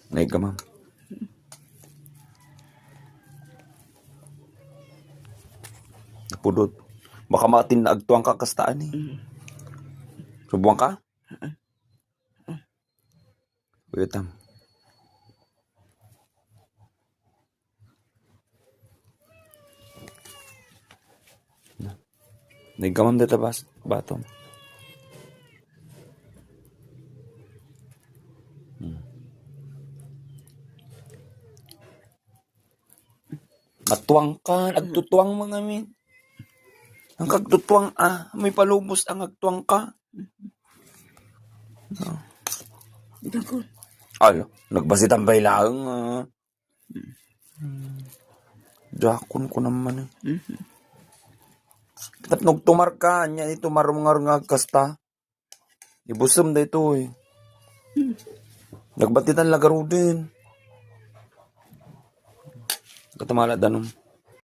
Naig ka, ma'am. Napudot. Baka matin na agtuang ka kastaan eh. Subuang ka? Wait, tam. Naig ka, ma'am, dito batom. Matuwang ka, agtutuwang mga min. Ang kagtutuwang may palubos ang agtuwang ka. Dagol. Alo, nagbasitan ba ilang Jakon ko naman eh. Katap nagtumar ka, niya ito marungar nga kasta. Ibusam da ito eh. Nagbatitan lagaro din. Katamala danom.